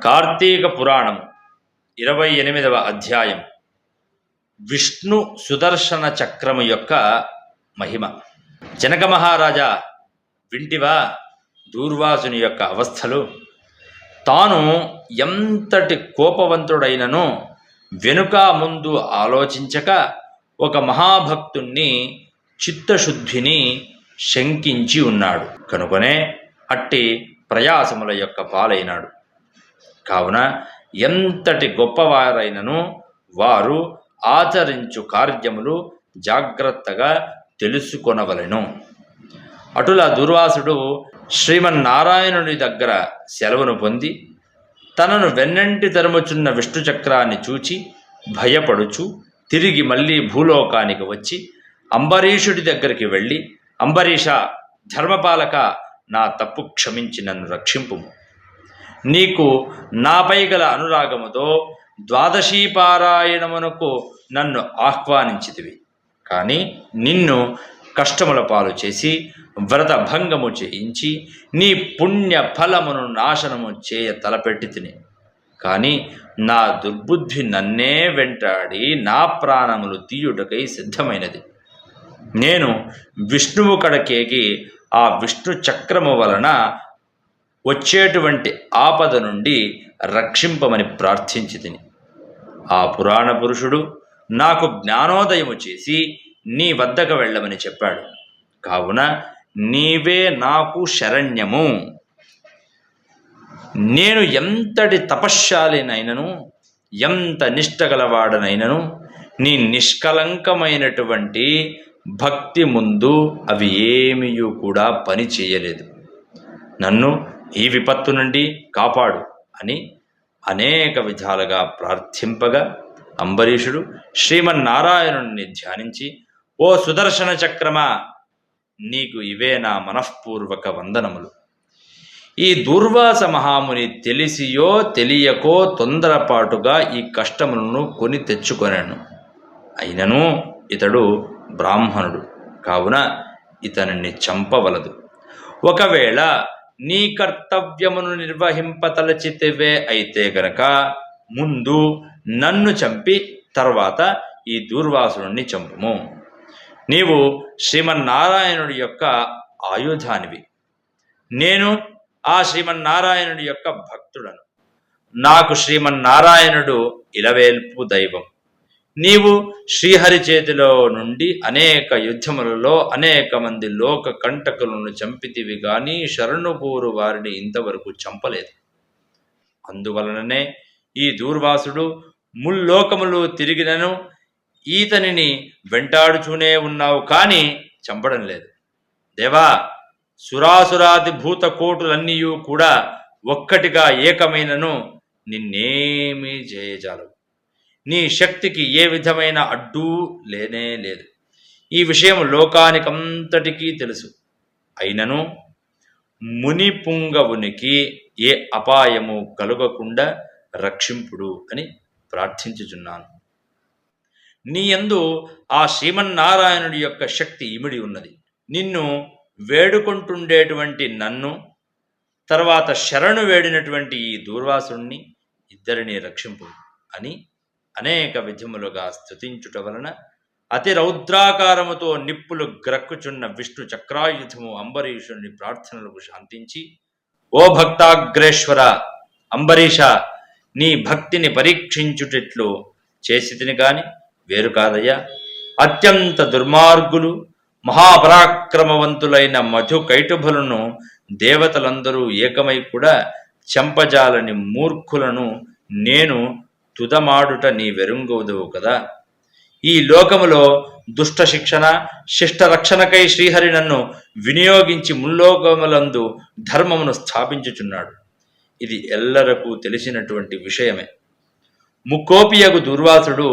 కార్తీక పురాణం 28వ అధ్యాయం విష్ణు సుదర్శన చక్రము యొక్క మహిమ. జనక మహారాజా, వింటివా దూర్వాసుని యొక్క అవస్థలు? తాను ఎంతటి కోపవంతుడైనను వెనుక ముందు ఆలోచించక ఒక మహాభక్తుణ్ణి చిత్తశుద్ధిని శంకించి ఉన్నాడు కనుకనే అట్టి ప్రయాసముల యొక్క పాలైనాడు. కావున ఎంతటి గొప్పవారైనను వారు ఆచరించు కార్యములు జాగ్రత్తగా తెలుసుకొనవలెను. అటుల దుర్వాసుడు శ్రీమన్నారాయణుని దగ్గర సెలవును పొంది తనను వెన్నంటి తరుముచున్న విష్ణు చక్రాన్ని చూచి భయపడుచు తిరిగి మళ్ళీ భూలోకానికి వచ్చి అంబరీషుడి దగ్గరికి వెళ్ళి, అంబరీష, ధర్మపాలక, నా తప్పు క్షమించి నన్ను రక్షింపుము. నీకు నాపై గల అనురాగముతో ద్వాదశీ పారాయణమునకు నన్ను ఆహ్వానించితివి. కానీ నిన్ను కష్టముల పాలు చేసి వ్రత భంగము చేయించి నీ పుణ్య ఫలమును నాశనము చేయ తలపెట్టి తిని. కానీ నా దుర్బుద్ధి నన్నే వెంటాడి నా ప్రాణములు తీయుటకై సిద్ధమైనది. నేను విష్ణువు కడకేగి ఆ విష్ణు చక్రము వలన వచ్చేటువంటి ఆపద నుండి రక్షింపమని ప్రార్థించి తిని. ఆ పురాణ పురుషుడు నాకు జ్ఞానోదయము చేసి నీ వద్దకు వెళ్ళమని చెప్పాడు. కావున నీవే నాకు శరణ్యము. నేను ఎంతటి తపశ్శాలినైనను ఎంత నిష్టగలవాడనైనను నీ నిష్కలంకమైనటువంటి భక్తి ముందు అవి ఏమీ కూడా పని చేయలేదు. నన్ను ఈ విపత్తు నుండి కాపాడు అని అనేక విధాలుగా ప్రార్థింపగా అంబరీషుడు శ్రీమన్నారాయణుని ధ్యానించి, ఓ సుదర్శన చక్రమా, నీకు ఇవే నా మనఃపూర్వక వందనములు. ఈ దూర్వాస మహాముని తెలిసియో తెలియకో తొందరపాటుగా ఈ కష్టములను కొని తెచ్చుకొనెను. అయినను ఇతడు బ్రాహ్మణుడు కావున ఇతనిని చంపవలదు. ఒకవేళ నీ కర్తవ్యమును నిర్వహింపతలచితివే అయితే గనక ముందు నన్ను చంపి తర్వాత ఈ దూర్వాసుని చంపుము. నీవు శ్రీమన్నారాయణుడి యొక్క ఆయుధానివి. నేను ఆ శ్రీమన్నారాయణుడి యొక్క భక్తుడను. నాకు శ్రీమన్నారాయణుడు ఇలవేల్పు దైవం. నీవు శ్రీహరి చేతిలో నుండి అనేక యుద్ధములలో అనేక మంది లోక కంటకులను చంపితివి గాని శరణుకోరు వారిని ఇంతవరకు చంపలేదు. అందువలననే ఈ దూర్వాసుడు ముల్లోకములు తిరిగినను ఈతనిని వెంటాడుచూనే ఉన్నావు కానీ చంపడం లేదు. దేవా, సురాసురాది భూత కోటులన్నీయూ కూడా ఒక్కటిగా ఏకమైనను నిన్నేమీ చేయజాలవు. నీ శక్తికి ఏ విధమైన అడ్డు లేనే లేదు. ఈ విషయం లోకానికంతటికీ తెలుసు. అయినను ముని పుంగవునికి ఏ అపాయము కలుగకుండా రక్షింపుడు అని ప్రార్థించుచున్నాను. నీ యందు ఆ శ్రీమన్నారాయణుడి యొక్క శక్తి ఇమిడి ఉన్నది. నిన్ను వేడుకుంటుండేటువంటి నన్ను, తర్వాత శరణు వేడినటువంటి ఈ దూర్వాసుని ఇద్దరిని రక్షింపు అని అనేక విధములుగా స్తుతించుట వలన అతి రౌద్రాకారముతో నిప్పులు గ్రక్కుచున్న విష్ణు చక్రాయుధము అంబరీషుని ప్రార్థనలకు శాంతించి, ఓ భక్తాగ్రేశ్వర అంబరీష, నీ భక్తిని పరీక్షించుటట్లు చేసి తిని కాని వేరు కాదయ్యా. అత్యంత దుర్మార్గులు మహాపరాక్రమవంతులైన మధు కైటుభులను దేవతలందరూ ఏకమై కూడా చంపజాలని మూర్ఖులను నేను తుదమాడుట నీ వెరుంగవుదువు కదా. ఈ లోకములో దుష్ట శిక్షణ శిష్ట రక్షణకై శ్రీహరి నన్ను వినియోగించి ముల్లోకములందు ధర్మమును స్థాపించుచున్నాడు. ఇది ఎల్లరకు తెలిసినటువంటి విషయమే. ముక్కోపియగు దుర్వాసుడు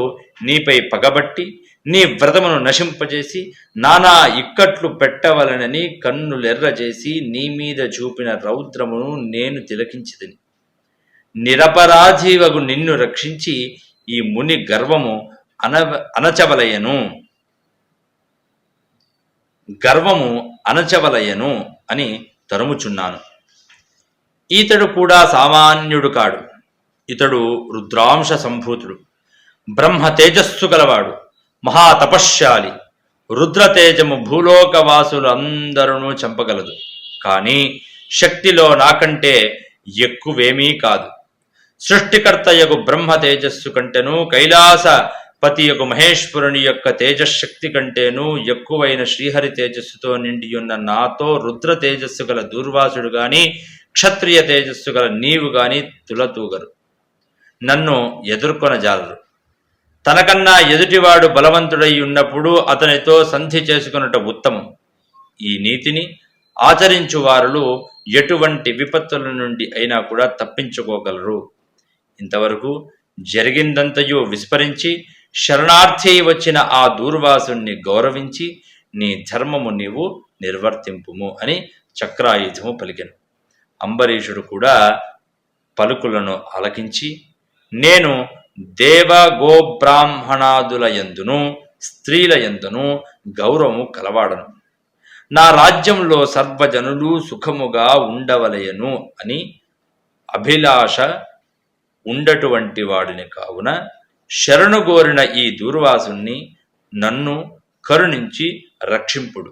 నీపై పగబట్టి నీ వ్రతమును నశింపజేసి నానా ఇక్కట్లు పెట్టవలనని కన్నులెర్రజేసి నీ మీద చూపిన రౌద్రమును నేను తిలకించితిని. నిరపరాధీవగు నిన్ను రక్షించి ఈ ముని గర్వము అణచవలయను అని తరుముచున్నాను. ఈతడు కూడా సామాన్యుడు కాడు. ఇతడు రుద్రాంశ సంభూతుడు, బ్రహ్మ తేజస్సు గలవాడు, మహాతపశ్శాలి. రుద్రతేజము భూలోకవాసులు అందరూ చంపగలదు, కానీ శక్తిలో నాకంటే ఎక్కువేమీ కాదు. సృష్టికర్తయగు బ్రహ్మ తేజస్సు కంటేను, కైలాసపతియగు మహేశ్వరుని యొక్క తేజశక్తి కంటేను ఎక్కువైన శ్రీహరి తేజస్సుతో నిండియున్న నాతో రుద్ర తేజస్సు గల దూర్వాసుడు గాని, క్షత్రియ తేజస్సు గల నీవు గాని తులతూగరు, నన్ను ఎదుర్కొనజాలరు. తనకన్నా ఎదుటివాడు బలవంతుడై ఉన్నప్పుడు అతనితో సంధి చేసుకున్నట ఉత్తమం. ఈ నీతిని ఆచరించు వారులు ఎటువంటి విపత్తుల నుండి అయినా కూడా తప్పించుకోగలరు. ఇంతవరకు జరిగిందంతయు విస్మరించి శరణార్థి వచ్చిన ఆ దూర్వాసుని గౌరవించి నీ ధర్మము నీవు నిర్వర్తింపుము అని చక్రాయుధము పలికెను. అంబరీషుడు కూడా పలుకులను ఆలకించి, నేను దేవ గోబ్రాహ్మణాదుల యందును స్త్రీల యందును గౌరవము కలవాడను. నా రాజ్యంలో సర్వజనులు సుఖముగా ఉండవలయను అని అభిలాష ఉండటువంటి వాడిని కావున శరణుగోరిన ఈ దూర్వాసుని నన్ను కరుణించి రక్షింపుడు.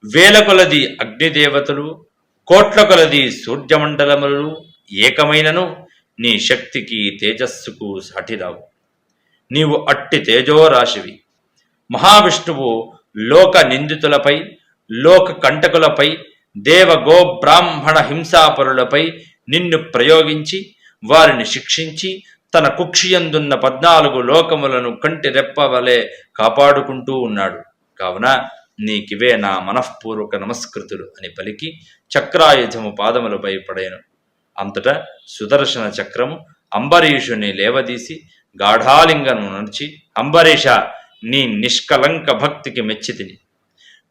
వేల కొలది అగ్నిదేవతలు, కోట్ల కొలది సూర్యమండలములు ఏకమైనను నీ శక్తికి తేజస్సుకు సాటిరావు. నీవు అట్టి తేజోరాశివి. మహావిష్ణువు లోక నిందితులపై, లోక కంటకులపై, దేవ గో బ్రాహ్మణ హింసాపరులపై నిన్ను ప్రయోగించి వారిని శిక్షించి తన కుక్షియందున్న 14 లోకములను కంటి రెప్పవలే కాపాడుకుంటూ ఉన్నాడు. కావున నీకివే నా మనఃపూర్వక నమస్కృతులు అని పలికి చక్రాయుధము పాదములపై పడేను. అంతటా సుదర్శన చక్రము అంబరీషుని లేవదీసి గాఢాలింగను నడిచి, అంబరీష, నీ నిష్కలంక భక్తికి మెచ్చితిని.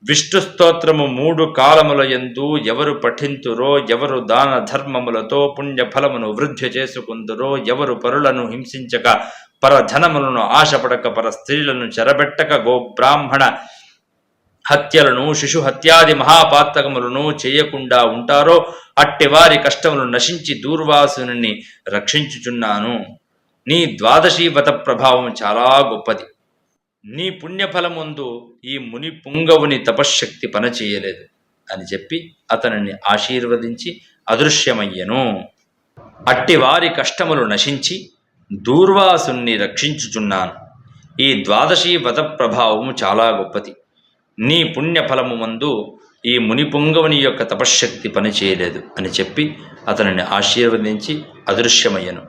విష్ణు స్తోత్రము 3 కాలముల యందు ఎవరు పఠింతురో, ఎవరు దాన ధర్మములతో పుణ్యఫలమును వృద్ధి చేసుకుందురో, ఎవరు పరులను హింసించక, పరధనములను ఆశపడక, పర స్త్రీలను చెరబెట్టక, గోబ్రాహ్మణ హత్యలను, శిశు హత్యాది మహాపాతకములను చేయకుండా ఉంటారో అట్టి వారి కష్టములు నశించి దూర్వాసుని రక్షించుచున్నాను. నీ ద్వాదశీ వ్రత ప్రభావం చాలా గొప్పది. నీ పుణ్యఫలముందు ఈ ముని పుంగవుని తపశ్శక్తి పనిచేయలేదు అని చెప్పి అతనిని ఆశీర్వదించి అదృశ్యమయ్యను. అట్టి వారి కష్టములు నశించి దూర్వాసుని రక్షించుచున్నాను. ఈ ద్వాదశీ వ్రత ప్రభావము చాలా గొప్పది. నీ పుణ్యఫలము ముందు ఈ మునిపుంగవుని యొక్క తపశ్శక్తి పనిచేయలేదు అని చెప్పి అతనిని ఆశీర్వదించి అదృశ్యమయ్యను.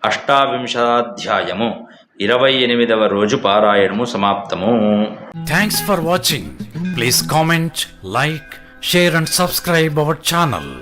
28వ అధ్యాయము 28వ రోజు పారాయణము సమాప్తము. Thanks for watching. Please comment, like, share and subscribe our channel.